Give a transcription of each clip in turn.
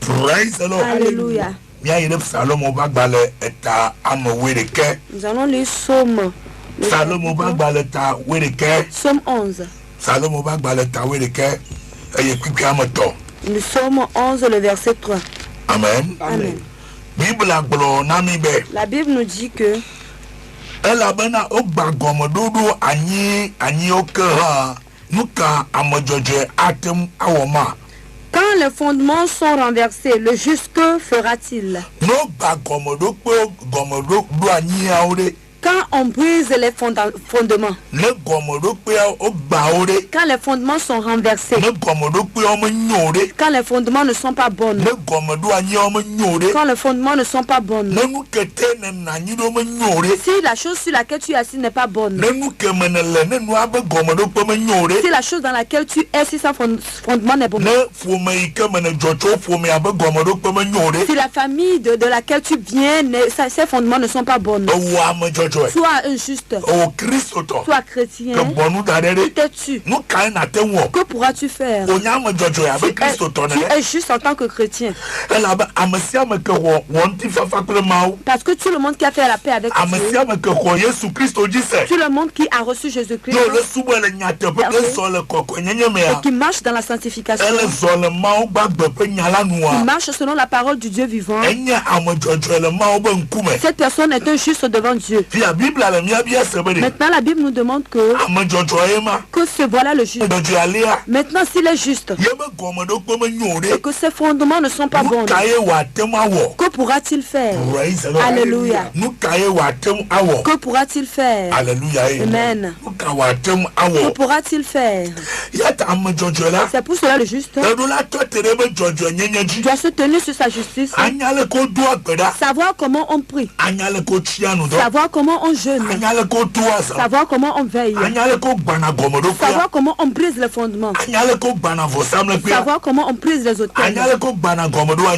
Praise the Lord. Alléluia. Nous allons lire Psaume. Psaume 11. Le Psaume 11, le verset 3. Amen. Amen. La Bible nous dit que quand les fondements sont renversés, le juste que fera-t-il? Quand on brise les fondements, quand les fondements sont renversés, quand les fondements ne sont pas bons, quand les fondements ne sont pas bons, si la chose sur laquelle tu es assis n'est pas bonne, si la chose dans laquelle tu es, si sa fondement n'est bon, si la famille de laquelle tu viens, ses fondements ne sont pas bons, soit un juste, soit chrétien, où t'es-tu? Que pourras-tu faire? Tu es juste en tant que chrétien. Parce que tout le monde qui a fait la paix avec Dieu, tout le monde qui a reçu Jésus-Christ et qui marche dans la sanctification, qui marche selon la parole du Dieu vivant, cette personne est un juste devant Dieu. Maintenant la Bible nous demande que ce voilà le juste. Maintenant s'il est juste et que ses fondements ne sont pas bons, que pourra-t-il faire? Alléluia. Que pourra-il faire? Amen. Que pourra-t-il faire? C'est pour cela le juste doit se tenir sur sa justice, savoir comment on prie, savoir comment on jeûne, savoir comment on veille, savoir comment on brise les fondements, savoir comment on brise les autels,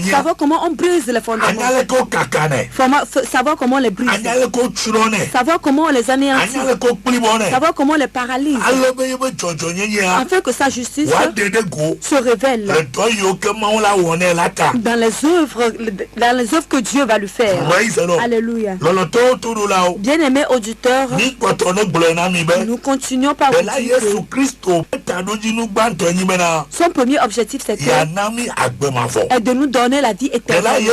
savoir comment on brise les fondements, savoir comment on les brise, savoir comment on les anéantit, savoir comment on les paralyse, afin que sa justice se révèle dans les œuvres que Dieu va lui faire. Alléluia. Bien-aimés auditeurs, nous continuons par vous dire que son premier objectif c'est de nous donner la vie éternelle.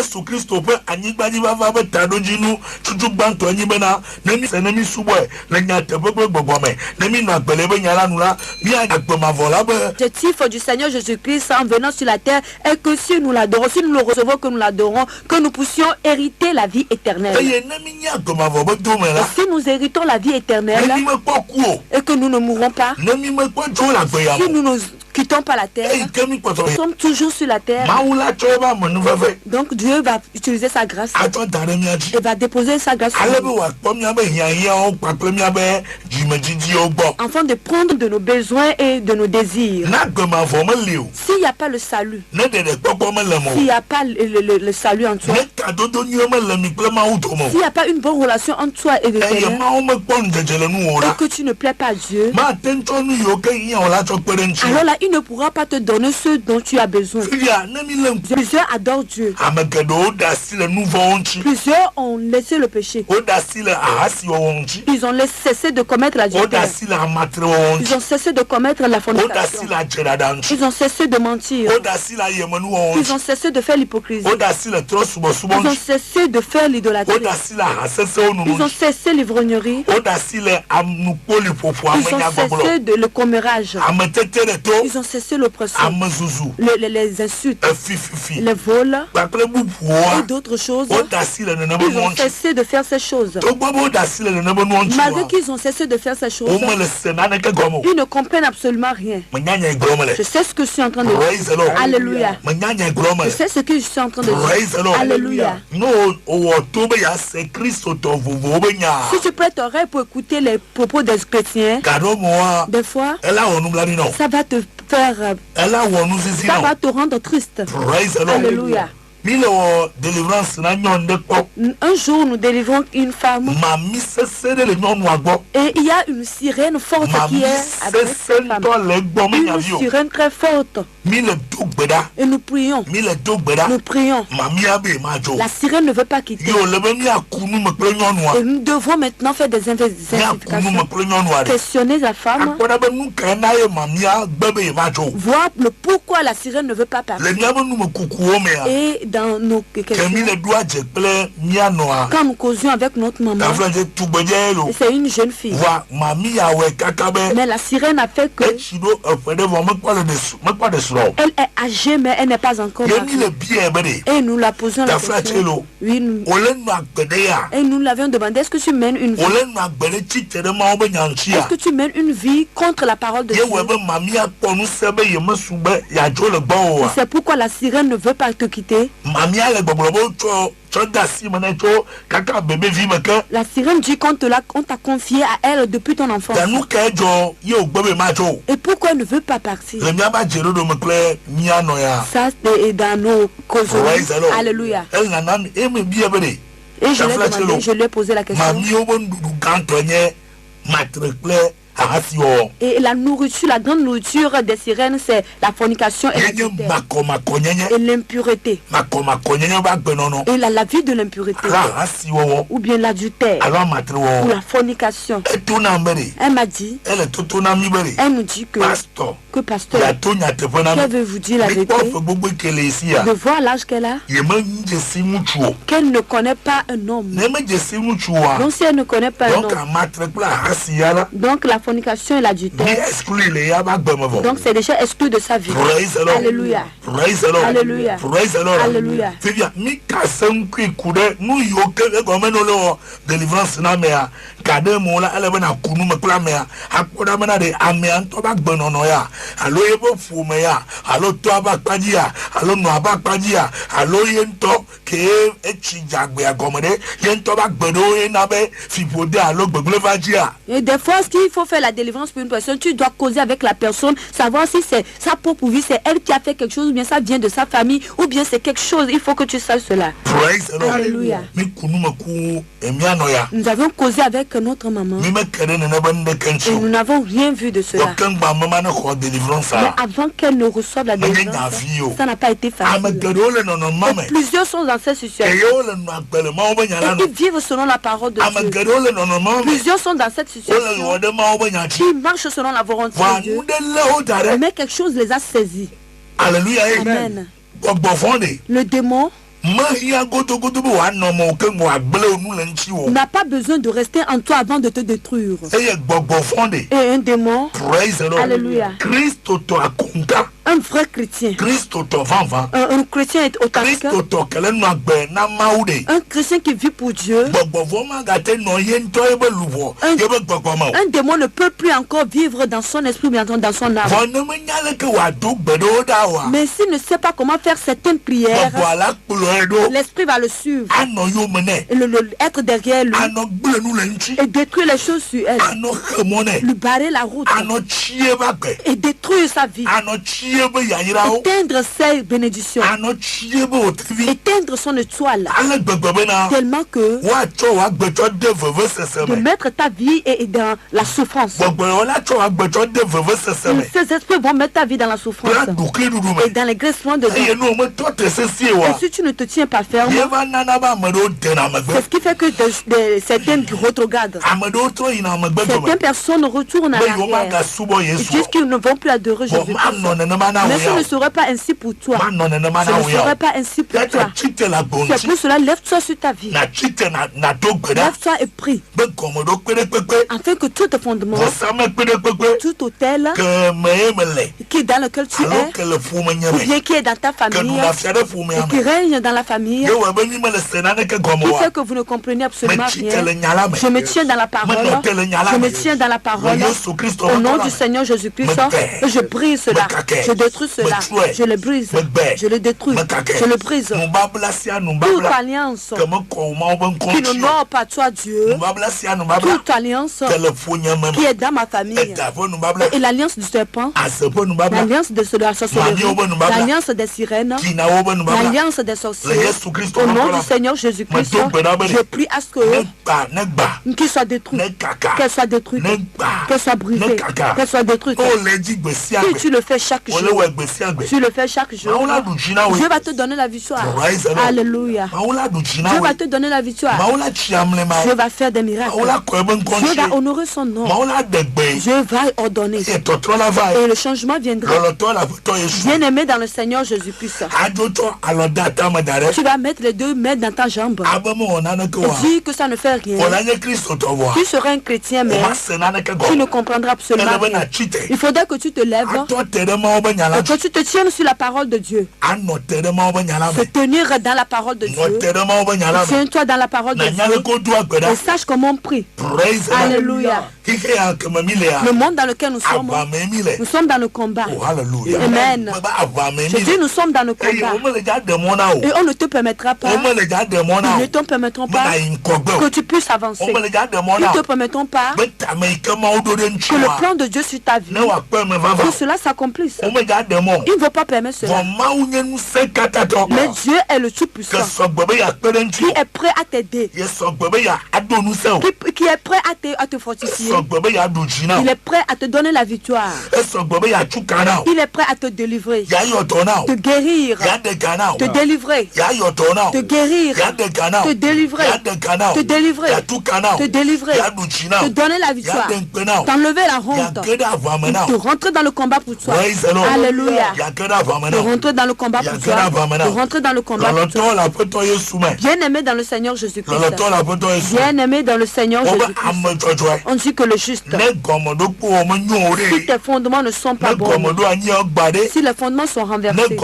L'objectif du Seigneur Jésus-Christ en venant sur la terre est que si nous l'adorons, si nous le recevons, que nous l'adorons, que nous puissions hériter la vie éternelle. Et si nous héritons la vie éternelle et que nous ne mourrons pas, si nous ne quittons pas la terre, nous sommes toujours sur la terre. Donc Dieu va utiliser sa grâce et va déposer sa grâce sur nous, afin de prendre de nos besoins et de nos désirs. S'il n'y a pas le salut, s'il n'y a pas le salut en toi, s'il n'y a pas une bonne relation entre toi et le Seigneur, et que tu ne plais pas à Dieu, alors là il ne pourra pas te donner ce dont tu as besoin. Plusieurs adorent Dieu. Plusieurs ont laissé le péché. Ils ont cessé de commettre l'adultère. Ils ont cessé de commettre la fornication. Ils ont cessé de mentir. Ils ont cessé de faire l'hypocrisie. Ils ont cessé de faire l'idolâtrie. Ils ont cessé l'ivrognerie. Ils ont cessé de le commérage. Ils ont cessé l'oppression, les insultes, les vols et d'autres choses. Ils ont cessé de faire ces choses. Malgré qu'ils ont cessé de faire ces choses, ils ne comprennent absolument rien. Je sais ce que je suis en train de dire. Alléluia. Je sais ce que je suis en train de dire. Alléluia. Si tu prêtes oreille pour écouter les propos des chrétiens, des fois, ça va te faire, ça va te rendre triste. Alléluia. Un jour, nous délivrons une femme. Et il y a une sirène forte qui est avec cette femme. Une sirène très forte. Et nous prions. Nous prions. La sirène ne veut pas quitter. Et nous devons maintenant faire des investigations. Questionner la femme. Voir le pourquoi la sirène ne veut pas partir. Et dans nos questions, quand nous causions avec notre maman, c'est une jeune fille. Mais la sirène a fait que elle est âgée, mais elle n'est pas encore mariée. Et nous la posons la question. Oui, et nous l'avions demandé, est-ce que tu mènes une vie? Est-ce que tu mènes une vie contre la parole de Dieu? Et c'est pourquoi la sirène ne veut pas te quitter. La sirène dit qu'on t'a confié à elle depuis ton enfance. Et pourquoi elle ne veut pas partir? Ça, c'est dans nos causes. Alléluia. Et je lui ai posé la question. Et la nourriture, la grande nourriture des sirènes, c'est la fornication et l'impureté. Et la vie de l'impureté. Ou bien l'adultère. Ou la fornication. Elle m'a dit, elle nous dit que pasteur, qu'avez-vous dit la vérité? De voir l'âge qu'elle a, qu'elle ne connaît pas un homme. Donc si elle ne connaît pas un homme, donc la fornication et l'adultère, donc c'est déjà exclu de sa vie. Alléluia. Alléluia. Alléluia. Et des fois, ce qu'il faut faire la délivrance pour une personne, tu dois causer avec la personne, savoir si c'est sa propre vie, c'est elle qui a fait quelque chose, ou bien ça vient de sa famille, ou bien c'est quelque chose. Il faut que tu saches cela. Alléluia. Nous avons causé avec notre maman. Et nous n'avons rien vu de cela. Mais avant qu'elle ne reçoive la délivrance, ça n'a pas été facile. Et plusieurs sont dans cette situation. Et ils vivent selon la parole de Dieu. Plusieurs sont dans cette situation. Qui marchent selon la volonté de Dieu. Mais quelque chose les a saisis. Alléluia. Amen. Le démon n'a pas besoin de rester en toi avant de te détruire. Et un démon, alléluia, un vrai chrétien, un chrétien est authentique, un chrétien qui vit pour Dieu, un démon ne peut plus encore vivre dans son esprit ou dans son âme. Mais s'il ne sait pas comment faire certaines prières, l'esprit va le suivre, être derrière lui et détruire les choses sur elle, lui barrer la route et détruire sa vie, éteindre ses bénédictions, éteindre son étoile, tellement que de mettre ta vie et dans la souffrance. Ces esprits vont mettre ta vie dans la souffrance et dans les graissements de Dieu. Et si tu ne te tiens pas ferme, c'est ce qui fait que certaines retrogradent. Certaines personnes retournent à l'arrière. Ils disent qu'ils ne vont plus adorer Jésus. Mais ce ne serait pas ainsi pour toi. Ce ne serait pas ainsi pour toi. C'est pour cela, lève-toi sur ta vie. Lève-toi et prie. Afin que tout fondement, tout hôtel qui est dans lequel tu es, ou bien qui est dans ta famille, et qui règne dans la famille, qui fait que vous ne comprenez absolument rien. Je me tiens dans la parole. Je me tiens dans la parole. Au nom du Seigneur Jésus-Christ, je brise cela. Je Je détruis cela. Je le brise. Je le détruis. Je le brise. Toute alliance qui n'honore pas toi, Dieu. Toute alliance qui est dans ma famille. Et l'alliance du serpent. L'alliance de la sorcellerie. L'alliance des sirènes. L'alliance des sorciers. Au nom du Seigneur Jésus-Christ, je prie à ce que qu'il soit détruit. Qu'elle soit détruite. Qu'elle soit brisée. Qu'elle soit détruite. Si tu le fais chaque jour. Tu le fais chaque jour. Dieu va te donner la victoire. Alléluia. Dieu va te donner la victoire. Dieu va faire des miracles. Dieu va honorer son nom. Dieu va ordonner. Et le changement viendra. Bien-aimé dans le Seigneur Jésus-Christ. Tu vas mettre les deux mains dans ta jambe. Et dis que ça ne fait rien. Tu seras un chrétien, mais tu ne comprendras absolument rien. Il faudrait que tu te lèves et que tu te tiennes sur la parole de Dieu. Se tenir dans la parole de Dieu. Tiens-toi dans la parole de Dieu. Et sache comment on prie. Alléluia. Le monde dans lequel nous sommes dans le combat. Amen. Je dis, nous sommes dans le combat. Et on ne te permettra pas. Ils ne te permettront pas que tu puisses avancer. Ils ne te permettront pas que le plan de Dieu sur ta vie, que cela s'accomplisse. Ils ne vont pas permettre cela. Mais Dieu est le Tout-Puissant, qui est prêt à t'aider, qui est prêt à te fortifier. Il est prêt à te donner la victoire. Il est prêt à te délivrer, te guérir, te délivrer, te guérir, te délivrer, te délivrer, te délivrer, te donner la victoire, t'enlever la honte, te rentrer dans le combat pour toi. Alléluia. Te rentrer dans le combat pour toi. Te rentrer dans le combat pour toi. Bien-aimé dans le Seigneur Jésus-Christ. Bien-aimé dans le Seigneur Jésus-Christ. On dit que le juste, si tes fondements ne sont pas bons, si les fondements sont renversés, si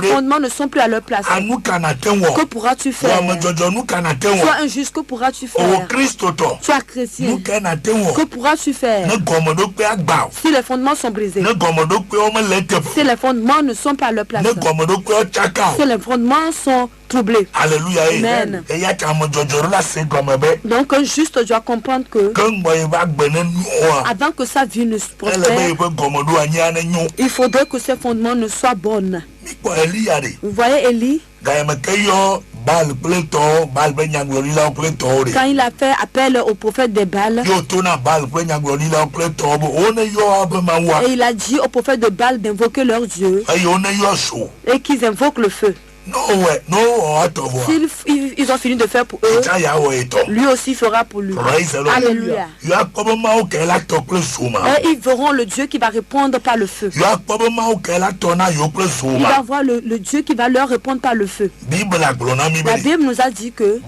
les fondements ne sont plus à leur place, que pourras-tu faire? Sois un juste, que pourras-tu faire? Sois chrétien, que pourras-tu faire? Si les fondements sont brisés, si les fondements ne sont pas à leur place, si les fondements sont troublés. Alléluia. Amen. Donc un juste doit comprendre que avant que sa vie ne se prospère, il faudrait que ses fondements ne soient bons. Vous voyez Élie, quand il a fait appel au prophète de Baal, et il a dit au prophète de Baal d'invoquer leur Dieu et qu'ils invoquent le feu. Ils ont fini de faire pour eux, lui aussi fera pour lui. Alléluia. Et ils verront le Dieu qui va répondre par le feu. Il va voir le Dieu qui va leur répondre par le feu. La Bible nous a dit que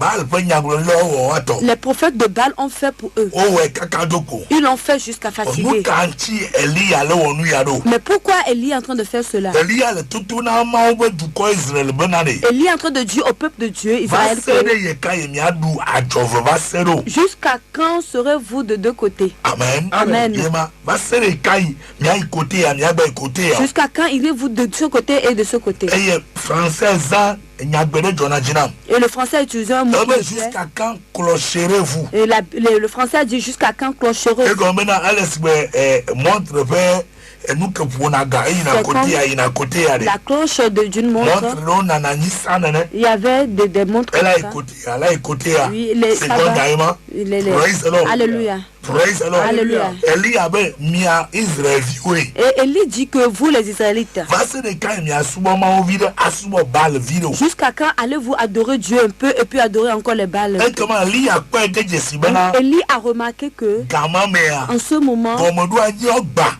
les prophètes de Baal ont fait pour eux. Ils l'ont fait jusqu'à fatiguer. Mais pourquoi Élie est en train de faire cela? Élie est en train de dire au peuple de Dieu, Israël, jusqu'à quand serez-vous de deux côtés? Amen. Amen. Jusqu'à quand irez-vous de ce côté et de ce côté? Et le français a utilisé un mot. Jusqu'à quand clocherez-vous? Et le français a dit jusqu'à quand clocherez-vous? La cloche d'une montre. Il y avait des montres. Oui, Alléluia. Alléluia. Et Élie dit que vous les Israélites, jusqu'à quand allez-vous adorer Dieu un peu et puis adorer encore les Baals? Élie a remarqué que en ce moment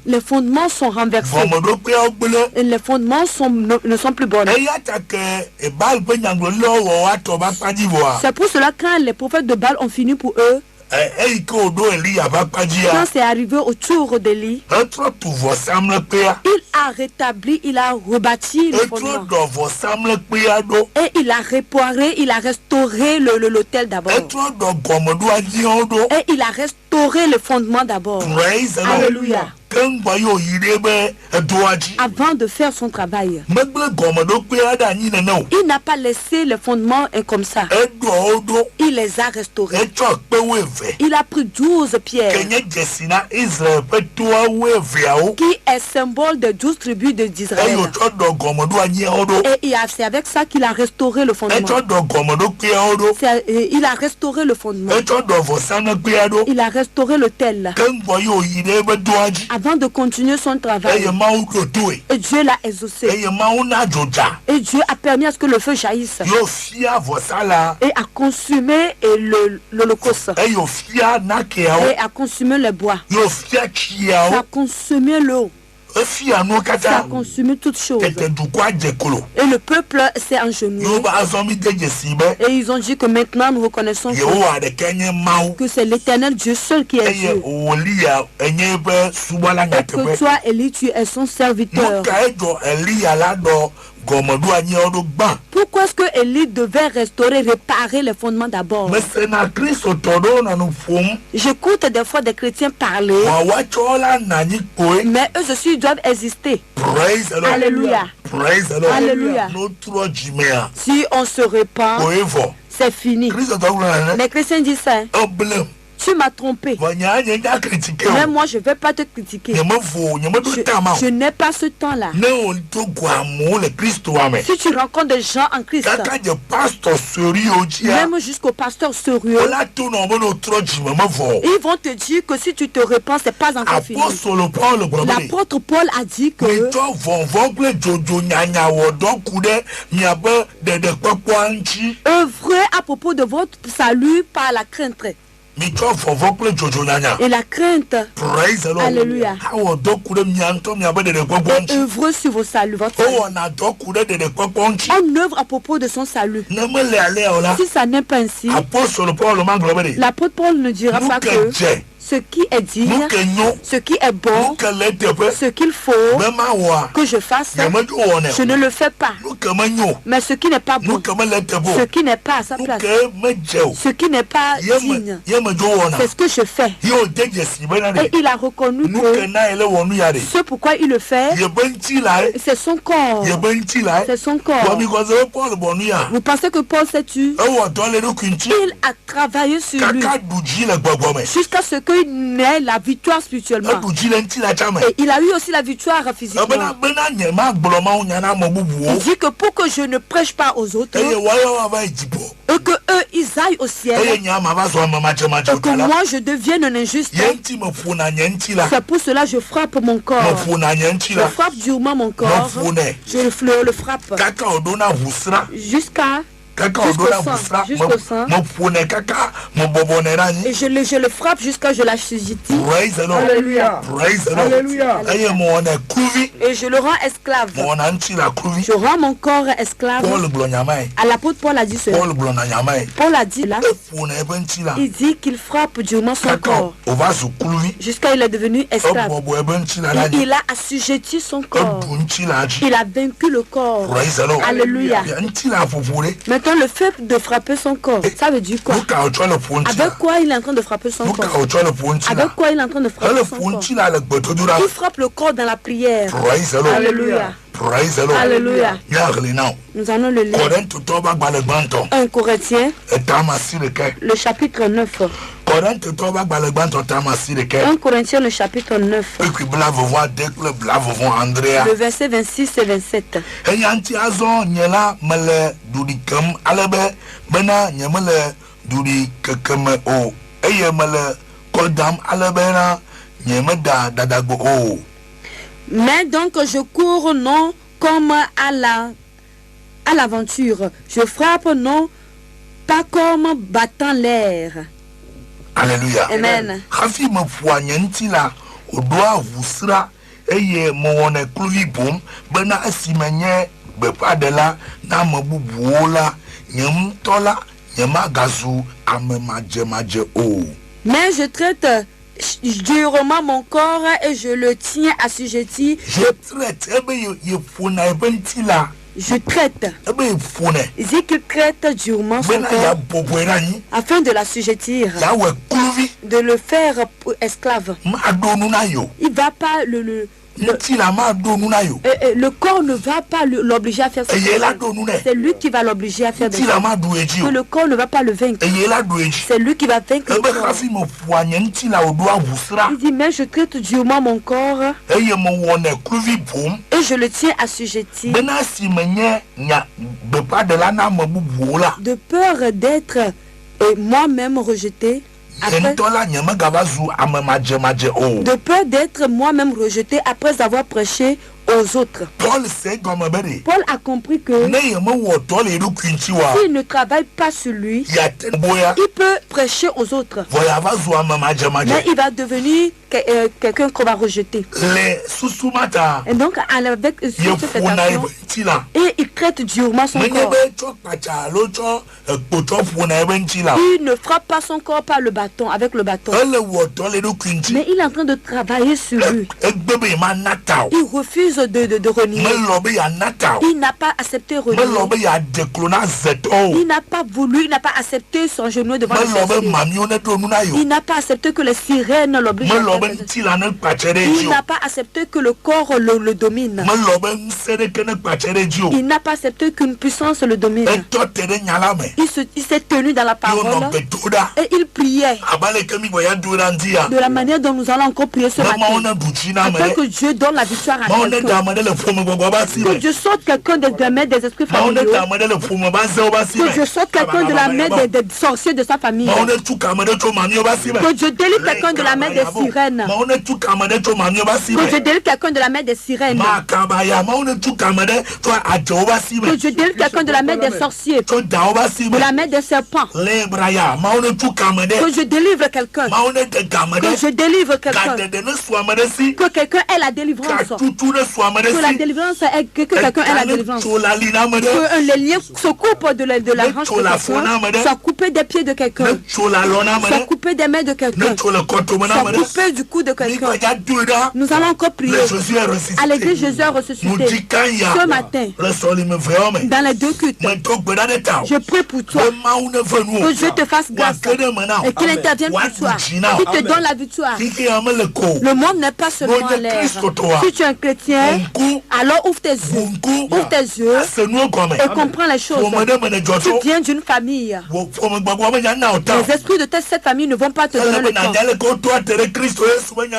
les fondements sont renversés et les fondements ne sont plus bons. C'est pour cela quand les prophètes de Baal ont fini pour eux, quand c'est arrivé autour d'Élie, il a rétabli, il a rebâti le fondement. Et il a réparé, il a restauré l'autel d'abord. Et il a restauré restaurer le fondement d'abord. Alléluia. Avant de faire son travail. Il n'a pas laissé les fondements comme ça. Il les a restaurés. Il a pris 12 pierres qui est symbole des 12 tribus d'Israël. Et c'est avec ça qu'il a restauré le fondement. Il a restauré le fondement. Il a restauré l'autel. Avant de continuer son travail. Et Dieu l'a exaucé. Et Dieu a permis à ce que le feu jaillisse. Et a consumé l'holocauste. Et a consumé le bois. Et a consumé l'eau. Ça a consumé toutes choses. Et le peuple s'est engenouillé. Et ils ont dit que maintenant nous reconnaissons que c'est l'Éternel Dieu seul qui est Dieu. Et que toi, Élie, tu es son serviteur. Pourquoi est-ce que Élie devait restaurer, réparer les fondements d'abord? J'écoute des fois des chrétiens parler, mais eux aussi doivent exister. Alléluia. Alléluia. Si on se répand, c'est fini. Les chrétiens disent ça. Tu m'as trompé. Mais moi, je ne vais pas te critiquer. Je n'ai pas ce temps-là. Si tu rencontres des gens en Christ, même jusqu'au pasteur sérieux, ils vont te dire que si tu te répands, ce n'est pas encore fini. L'apôtre Paul a dit que œuvrez à propos de votre salut par la crainte. Et la crainte. Alléluia. Œuvrez sur vos saluts. Votre salut. On œuvre à propos de son salut. Si ça n'est pas ainsi, l'apôtre Paul ne dira pas que ce qui est dit, ce qui est bon, ce qu'il faut que je fasse, je ne le fais pas. Mais ce qui n'est pas bon, ce qui n'est pas à sa place, ce qui n'est pas digne, c'est ce que je fais. Et il a reconnu que ce pourquoi il le fait, c'est son corps. C'est son corps. Vous pensez que Paul s'est tué? Il a travaillé sur lui jusqu'à ce qu'il n'ait la victoire spirituellement. Et il a eu aussi la victoire physiquement. Il dit que pour que je ne prêche pas aux autres, et que eux ils aillent au ciel, et que moi je devienne un injuste, c'est pour cela que je frappe mon corps. Je frappe durement mon corps. Je le frappe jusqu'à jusqu'au sang. Et je le frappe jusqu'à je l'assujettis. Alléluia. Alléluia. Et je le rends esclave. Je rends mon corps esclave. À l'apôtre Paul a dit cela. Paul a dit là, il dit qu'il frappe durement son corps jusqu'à il est devenu esclave. Et il a assujetti son corps. Il a vaincu le corps. Alléluia. Maintenant, le fait de frapper son corps, ça veut dire quoi? Avec quoi il est en train de frapper son corps? Avec quoi il est en train de frapper son corps? Il frappe le corps dans la prière. Alléluia. Alléluia. Nous allons le lire. 1 Corinthiens, le chapitre 9. 1 Corinthiens, le chapitre 9. Le verset 26 et 27. Mais donc je cours non comme à l'aventure. Je frappe non pas comme battant l'air. Alléluia. Amen. Mais je traite durement mon corps et je le tiens assujetti. Je traite. Il dit qu'il traite durement son corps afin de l'assujettir, de le faire esclave. Il va pas le corps ne va pas l'obliger à faire ça. C'est lui qui va l'obliger à faire des choses. Que le corps ne va pas le vaincre. C'est lui qui va vaincre le corps. Il dit, mais je traite durement mon corps et je le tiens assujetti de peur d'être moi-même rejeté. De peur d'être moi-même rejeté après avoir prêché aux autres. Paul a compris que s'il ne travaille pas sur lui, il peut prêcher aux autres. Mais il va devenir quelqu'un qu'on va rejeter. Et donc, avec cette action, et il traite durement son corps. Il ne frappe pas son corps par le bâton, avec le bâton. Mais il est en train de travailler sur lui. Il refuse de renier. Il n'a pas accepté renier. Il n'a pas voulu, il n'a pas accepté son genou devant le sorcier. Il n'a pas accepté que les sirènes l'obligent à faire. Il n'a pas accepté que le corps le domine. Il n'a pas accepté qu'une puissance le domine. Il s'est tenu dans la parole et il priait de la manière dont nous allons encore prier ce matin, afin que Dieu donne la victoire à quelqu'un. Que Dieu sorte quelqu'un de la main des esprits familiaux. Que Dieu sorte quelqu'un de la main des sorciers de sa famille. Que Dieu délivre quelqu'un de la main des sirènes. Que Dieu délivre quelqu'un de la main des sirènes. Que Dieu délivre quelqu'un de la main des sorciers. De la main des serpents. Que je délivre quelqu'un. Que je délivre quelqu'un. Que quelqu'un ait la délivrance. Que la délivrance ait, que quelqu'un ait la délivrance. Que les liens se coupent de la hanche de quelqu'un, soit coupés des pieds de quelqu'un, soit coupés des mains de quelqu'un, soit coupés du cou de quelqu'un. Nous allons encore prier. À l'église, Jésus a ressuscité. Ce matin, dans les deux cultes, je prie pour toi que Dieu te fasse grâce et qu'il intervienne pour toi, qu'il te donne la victoire. Le monde n'est pas seulement en l'air. Si tu es un chrétien, alors ouvre tes yeux et comprends les choses. Tu viens d'une famille. Les esprits de cette famille ne vont pas te donner le temps.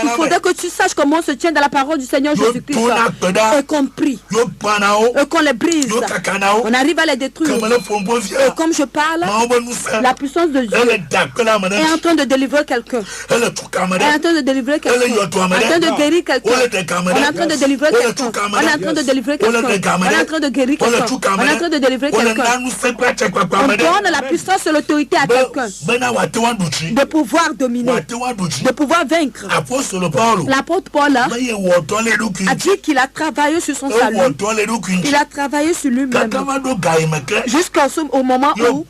Il faudrait que tu saches comment on se tient dans la parole du Seigneur Jésus-Christ et qu'on prie et qu'on les brise. On arrive à les détruire. Et comme je parle, la puissance de Dieu est en train de délivrer quelqu'un. Est en train de délivrer quelqu'un. En train de guérir quelqu'un. On est en train de délivrer quelqu'un. On est en train de délivrer quelqu'un. On est en train de guérir quelqu'un. On est en train de délivrer quelqu'un. On donne la puissance et l'autorité à quelqu'un de pouvoir dominer, de pouvoir vaincre. L'apôtre Paul a dit qu'il a travaillé sur son salut. Il a travaillé sur lui-même jusqu'au moment où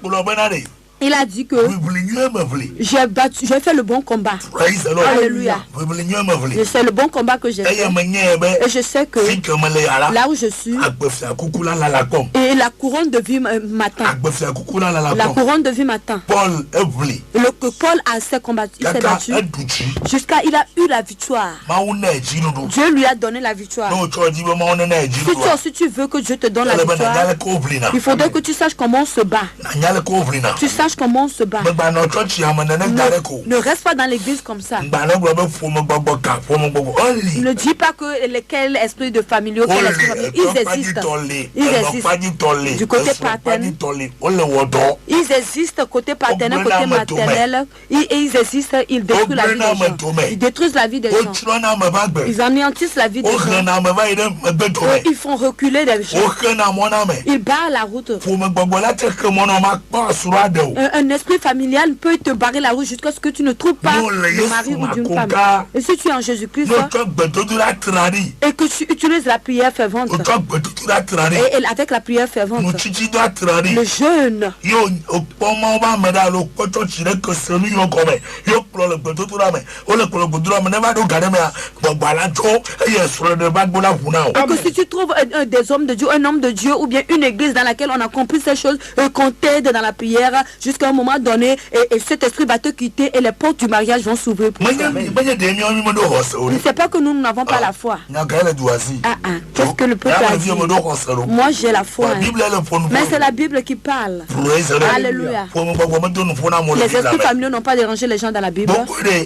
il a dit que j'ai fait le bon combat. Alléluia. C'est le bon combat que j'ai fait. Et je sais que là où je suis, et la couronne de vie m'attend. La couronne de vie m'attend. Paul s'est combattu, il s'est battu jusqu'à il a eu la victoire. Dieu lui a donné la victoire. Si toi aussi tu veux que Dieu te donne la victoire, il faudrait que tu saches comment on se bat. Tu saches comment on se bat. Ne reste pas dans l'église comme ça. Ne dis pas que lesquels esprits de familiaux, ils existent. Ils existent du côté paternel. Ils existent côté paternel, côté maternel. Ils existent, ils détruisent la vie des gens. Ils détruisent la vie des gens. Ils anéantissent la vie des gens. Ils font reculer des gens. Ils barrent la route. Un esprit familial peut te barrer la route jusqu'à ce que tu ne trouves pas le mari ou d'une femme. Et si tu es en Jésus-Christ et que tu utilises la prière fervente, et avec la prière fervente, le jeûne, et que si tu trouves des hommes de Dieu, un homme de Dieu ou bien une église dans laquelle on a compris ces choses, qu'on t'aide dans la prière jusqu'à un moment donné, et cet esprit va te quitter et les portes du mariage vont s'ouvrir pour toi. Ne sais pas que nous n'avons pas la foi. Qu'est-ce que le peuple a dit? Moi j'ai la foi, mais c'est la Bible qui parle. Alléluia. Les esprits familiaux n'ont pas dérangé les gens dans la Bible.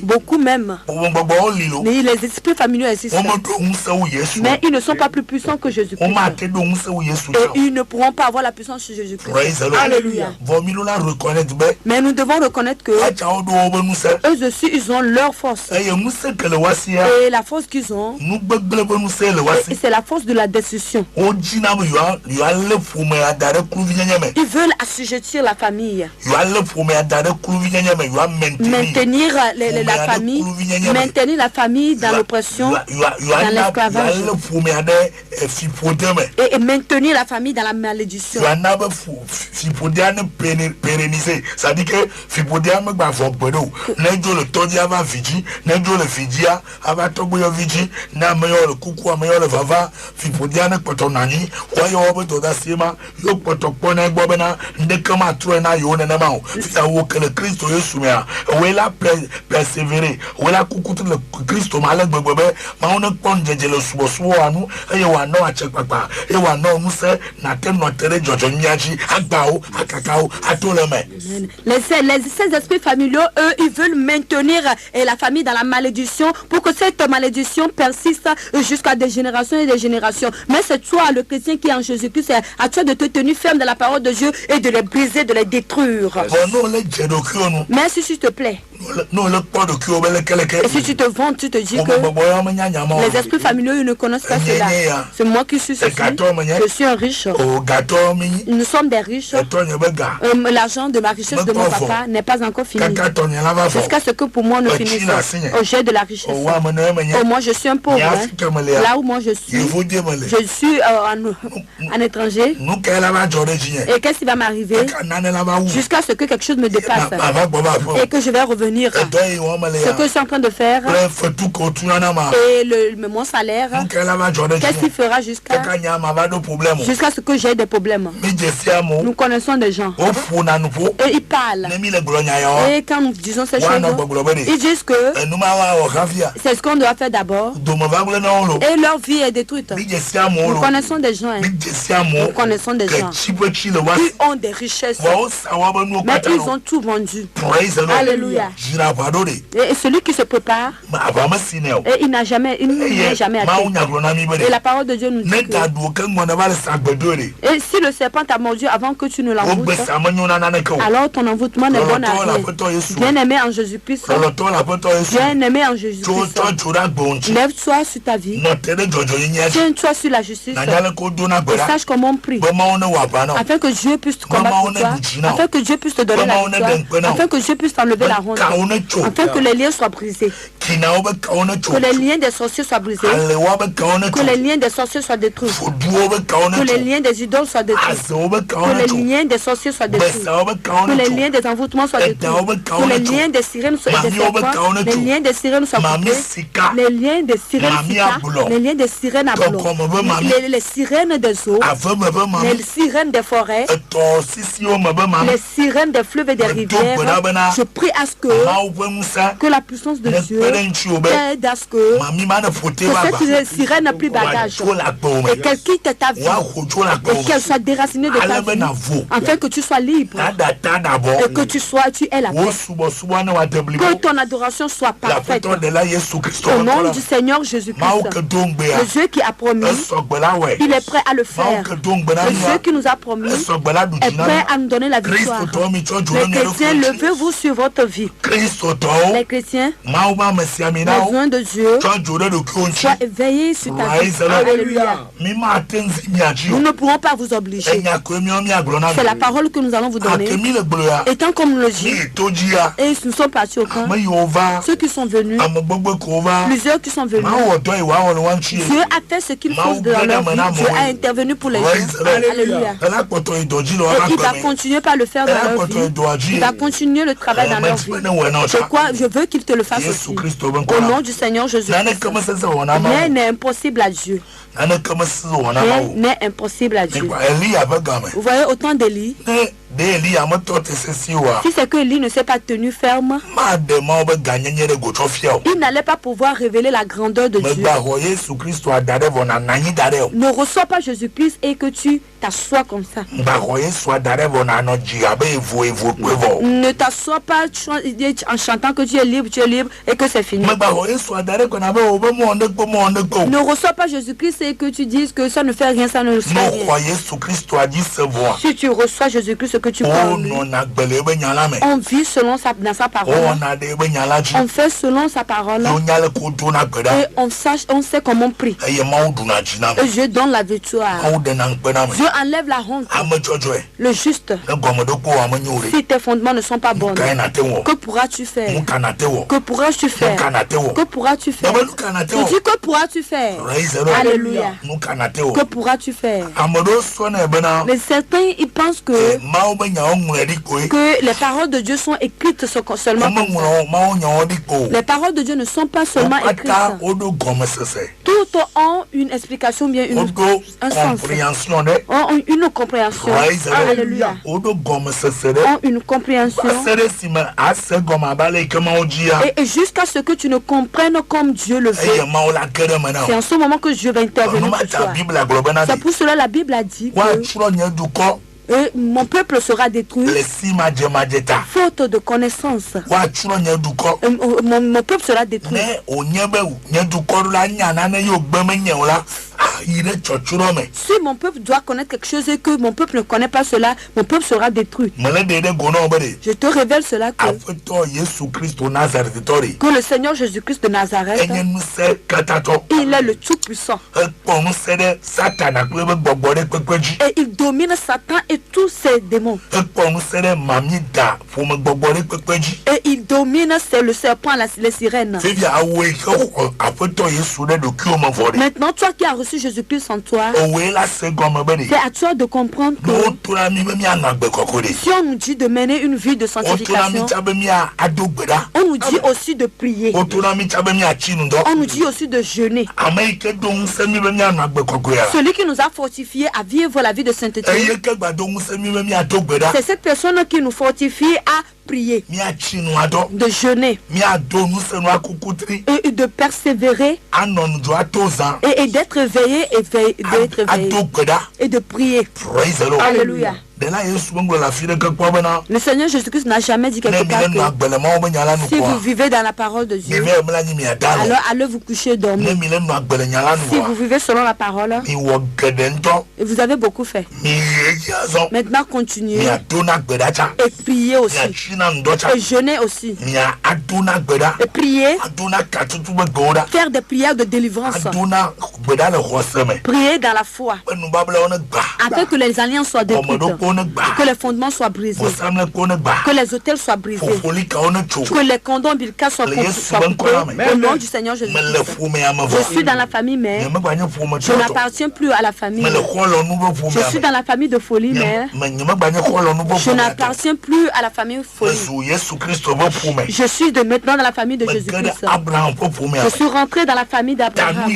Beaucoup même. Mais les esprits familiaux existent. Mais ils ne sont pas plus puissants que Jésus-Christ. Et ils ne pourront pas avoir la puissance de Jésus-Christ. Alléluia. Mais nous devons reconnaître que eux aussi, ils ont leur force. Et la force qu'ils ont, c'est la force de la destruction. Ils veulent assujettir la famille, maintenir la famille dans l'oppression, dans l'esclavage, et maintenir la famille dans la malédiction. C'est-à-dire que Fipodiam va faire le Todia va Fiji, Nedjo le Fidia, Avatoboyo Fiji, Namayo le Kuku, Amayo le Vava, Fipodiane Potonani, Wayo Todasima, Yopotopone Bobena, Ndekama Truena Yonamao, que le Christ Yosumia, Wela persévérer, Wela Kuku le Christ Malek Bobe, Mauna Ponde le Subosuanu, et you are no a check papa, et you are no Muse, Natem Notere Jojonyaji, Akbao, Akakao, Atoleme. Ces esprits familiaux, eux, ils veulent maintenir la famille dans la malédiction pour que cette malédiction persiste jusqu'à des générations et des générations. Mais c'est toi, le chrétien qui est en Jésus-Christ, à toi de te tenir ferme de la parole de Dieu et de les briser, de les détruire. Mais si s'il te plaît, et si tu te vantes, tu te dis que les esprits familiaux, ils ne connaissent pas cela. C'est moi qui suis ceci. Je suis un riche. Nous sommes des riches. L'argent de la richesse de mon papa n'est pas encore fini. Jusqu'à ce que pour moi nous finissions au jet de la richesse. Moi je suis un pauvre. Là où moi je suis un étranger. Et qu'est-ce qui va m'arriver? Jusqu'à ce que quelque chose me dépasse. Et que je vais revenir. Ce que je suis en train de faire. Et mon salaire. Qu'est-ce qu'il fera jusqu'à ce que j'ai des problèmes? Nous connaissons des gens. Et ils parlent. Et quand nous disons ces choses, ils disent que c'est ce qu'on doit faire d'abord. Et leur vie est détruite. Nous connaissons des gens. Nous connaissons des gens qui ont des richesses. Mais ils ont tout vendu. Alléluia. Et celui qui se prépare, et il n'a jamais atteint. Et la parole de Dieu nous dit que, et si le serpent t'a mordu avant que tu ne l'envoûtes, alors ton envoûtement n'est bon à rien. Bien-aimé en Jésus-Christ, bien-aimé en Jésus-Christ, lève-toi sur ta vie, tiens-toi sur la justice, et sache comment on prie, afin que Dieu puisse te combattre pour toi, afin que Dieu puisse te donner la victoire, afin que Dieu puisse t'enlever la honte, afin que les liens soient brisés, que les liens des sorciers soient brisés, que les liens des sorciers soient détruits, que les liens des idoles soient détruits, que les liens des sorciers soient détruits, que les liens des envoûtements soient détruits, que les liens des sirènes soient détruits, les liens des sirènes soient coupés, les liens des sirènes les liens des sirènes à blanc, les sirènes des eaux, les sirènes des forêts, les sirènes des fleuves et des rivières. Je prie à ce que la puissance de Dieu t'aide à ce que cette sirène n'a plus bagage et qu'elle quitte ta vie et qu'elle soit déracinée de ta vie afin que tu sois libre et que tu aies la paix, que ton adoration soit parfaite au nom du Seigneur Jésus-Christ. Le Dieu qui a promis, il est prêt à le faire. Le Dieu qui nous a promis est prêt à nous donner la victoire. Les chrétiens, levez-vous sur votre vie. Les chrétiens, besoin de Dieu, sois éveillé sur ta vie. Alléluia. Nous ne pourrons pas vous obliger. C'est la parole que nous allons vous donner. Étant comme nous le dit, et nous sommes partis au camp, ceux qui sont venus, plusieurs qui sont venus, Dieu a fait ce qu'il faut dans leur vie. Dieu a intervenu pour les gens. Alléluia. Et il va continuer par le faire dans leur vie. Il va continuer le travail dans leur vie. Je veux qu'il te le fasse aussi. Au nom du Seigneur Jésus-Christ. Rien n'est impossible à Dieu. Rien n'est impossible à Dieu. Vous voyez autant d'Élie. Si c'est que Élie ne s'est pas tenu ferme, il n'allait pas pouvoir révéler la grandeur de Dieu. Ne reçois pas Jésus-Christ et que tu t'assois comme ça. Ne t'assois pas en chantant que tu es libre et que c'est fini. Ne reçois pas Jésus-Christ et que tu dises que ça ne fait rien, ça ne fait rien. Si tu reçois Jésus-Christ, que tu parles, on vit selon dans sa parole. On fait selon sa parole. Et on sait comment on prie. Et Dieu donne la victoire. Dieu enlève la honte. Le juste. Si tes fondements ne sont pas bons, que pourras-tu faire? Que pourras-tu faire? Que pourras-tu faire? Tu dis que pourras-tu faire? Alléluia. Que pourras-tu faire? Mais certains, ils pensent que les paroles de Dieu sont écrites seulement comme ça. Les paroles de Dieu ne sont pas seulement écrites. Toutes ont une explication, bien un sens. Ont une compréhension. Alléluia. Ont une compréhension. Et jusqu'à ce que tu ne comprennes comme Dieu le veut. C'est en ce moment que Dieu va intervenir pour toi. C'est pour cela la Bible a dit que mon peuple sera détruit faute de connaissance. Mon peuple sera détruit. Si mon peuple doit connaître quelque chose et que mon peuple ne connaît pas cela, mon peuple sera détruit. Je te révèle cela que le Seigneur Jésus-Christ de Nazareth, il est le Tout-Puissant. Et il domine Satan et tous ses démons. Et il domine le serpent, les sirènes. Maintenant, toi qui as reçu Jésus-Christ en toi, c'est à toi de comprendre que si on nous dit de mener une vie de sanctification, on nous dit aussi de prier. On nous dit aussi de jeûner. Celui qui nous a fortifiés à vivre la vie de sainteté, c'est cette personne qui nous fortifie à prier, de jeûner et de persévérer et d'être éveillé et de prier. Alléluia. Le Seigneur Jésus-Christ n'a jamais dit quelque part que si vous vivez dans la parole de Dieu, alors allez vous coucher et dormir. Si vous vivez selon la parole, et vous avez beaucoup fait. Maintenant continuez et priez aussi. Et jeûnez aussi. Et priez. Faire des prières de délivrance. Priez dans la foi. Afin que les alliances soient détruites. Que les fondements soient brisés. Que les autels soient brisés. Que les cordons ombilicaux soient coupés. Au nom du Seigneur Jésus. Je suis dans la famille mère. Je n'appartiens plus à la famille. Je suis dans la famille de folie mère. Je n'appartiens plus à la famille folie. Je suis maintenant dans la famille de Jésus-Christ. Je suis rentré dans la famille d'Abraham.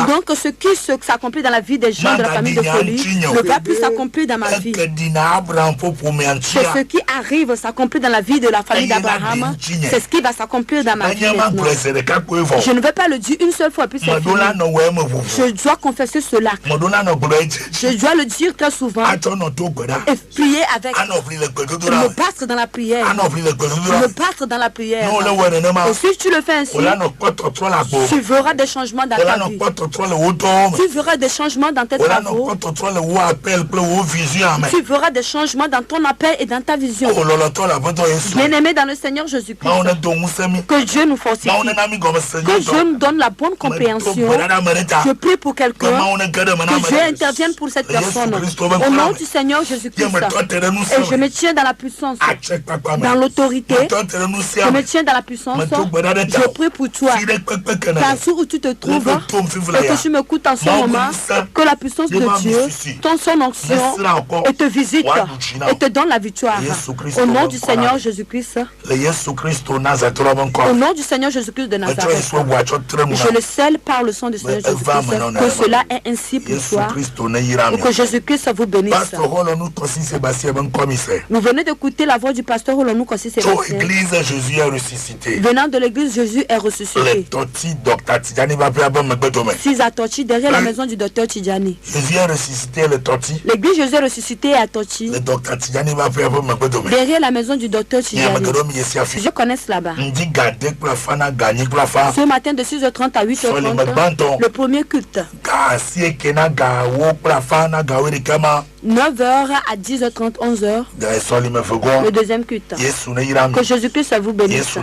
Donc ce qui s'accomplit dans la vie des gens de la famille de folie ne va plus s'accomplir dans ma vie. C'est ce qui arrive s'accomplir dans la vie de la famille d'Abraham. C'est ce qui va s'accomplir dans ma vie maintenant. Je ne vais pas le dire une seule fois puis c'est fini. Je dois confesser cela. Je dois le dire très souvent. Et prier avec. Me battre dans la prière. Me battre dans la prière. Et si tu le fais ainsi, tu verras des changements dans ta vie. Tu verras des changements dans tes travaux. Tu verras des changements dans ton appel et dans ta vision. Bien-aimé dans le Seigneur Jésus-Christ, que Dieu nous fortifie, que Dieu nous donne la bonne compréhension. Je prie pour quelqu'un, que Dieu intervienne pour cette personne. Au nom du Seigneur Jésus-Christ, et je me tiens dans la puissance, dans l'autorité, je me tiens dans la puissance. Je prie pour toi, partout où tu te trouves, et que tu m'écoutes en ce moment, que la puissance de Dieu, son onction, et te visite, et te donne la victoire. Au nom du Seigneur Jésus-Christ, au nom du Seigneur Jésus-Christ de Nazareth, je le scelle par le sang du Seigneur Jésus-Christ, que cela est ainsi pour toi, et que Jésus-Christ vous bénisse. Nous venons d'écouter la voix du pasteur Olonou Kossi Sébastien. Venant de l'église, Jésus est ressuscité. 6 à Torti, derrière la maison du docteur Tidjani. L'église Jésus est ressuscité à Torti, derrière la maison du docteur Tidjani. Je connais là-bas. Ce matin de 6h30 à 8h30, le premier culte. 9h à 10h30, 11h, le deuxième culte. Que Jésus-Christ vous bénisse.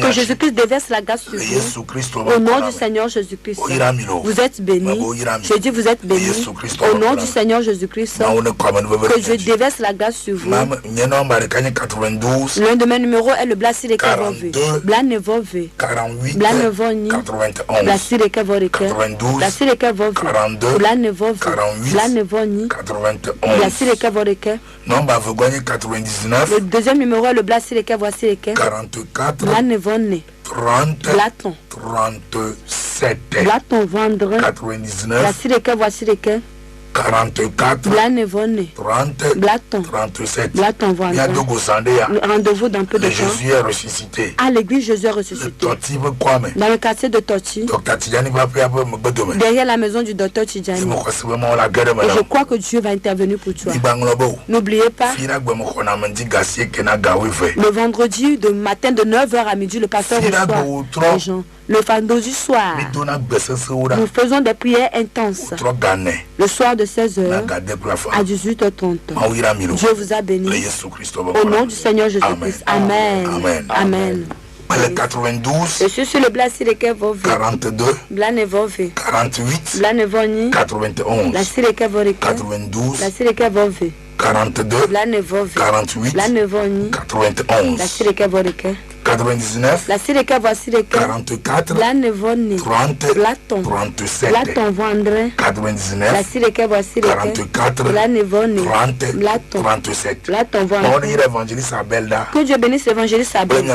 Que Jésus-Christ déverse la grâce sur vous. Au nom du Seigneur Jésus-Christ. Vous êtes bénis. Je dis vous êtes bénis. Au nom du Seigneur Jésus-Christ. Que je déverse la grâce sur vous. L'un de mes numéros est le Blasireka Vove. Blanevove. 48 Blanevoni. 91 Blasireka Voreke. 92 Blasireka Vove. 42 Blanevove. 48 Blanevoni. 91 Blasireka Voreke. Nomba Vogoni 99 Le deuxième numéro est le Blasireka Voisireke. 44 Blanevone. 30 Blaton. 37 Blaton Vendre. 99 Blasireka Voisireke. 44 Blanevone. 30 Blaton. 37 Blaton Vendre. Rendez-vous dans peu de temps. Jésus est ressuscité. À l'église, Jésus est ressuscité. Dans le quartier de Torti, derrière la maison du docteur Tidjani. Et je crois que Dieu va intervenir pour toi. N'oubliez pas, le vendredi de matin de 9h à midi, le pasteur reçoit les gens. Le vendredi soir, nous faisons des prières intenses. Le soir de 16h à 18h30. Dieu vous a béni. Au nom du Seigneur Jésus-Christ. Amen. Amen. Le 92. Je suis sur le Blasireke Vove. 42. Blanevove. 48. Blanevoni. 91. Blasireke Voreke. 92. Blasireke Vove. 42. Blanevove. 48. Blanevoni. 91. Blasireke Voreke. 99. Blasireke Voisireke. 44. Blanevoni. 30. Blaton. 37. Blaton Vendre. 99. Blasireke Voisireke. 44. Blanevoni. 30. Blaton. 37. Blaton Vendre. Que Dieu bénisse l'évangéliste Abel. Et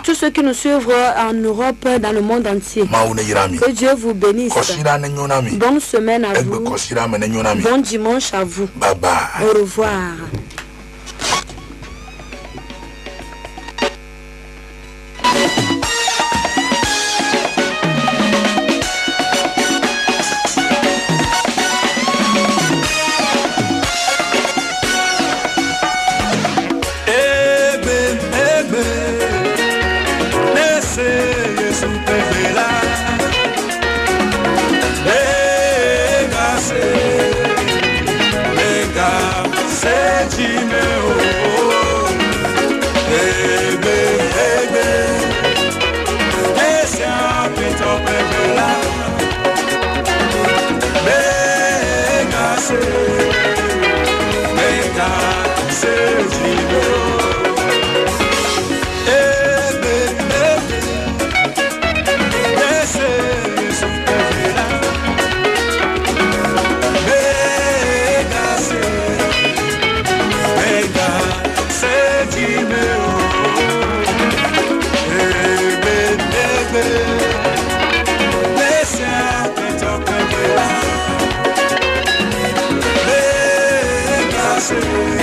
tous ceux qui nous suivent en Europe, dans le monde entier. Que Dieu vous bénisse. Bonne semaine à vous. Bon dimanche à vous. Bye bye. Au revoir. Say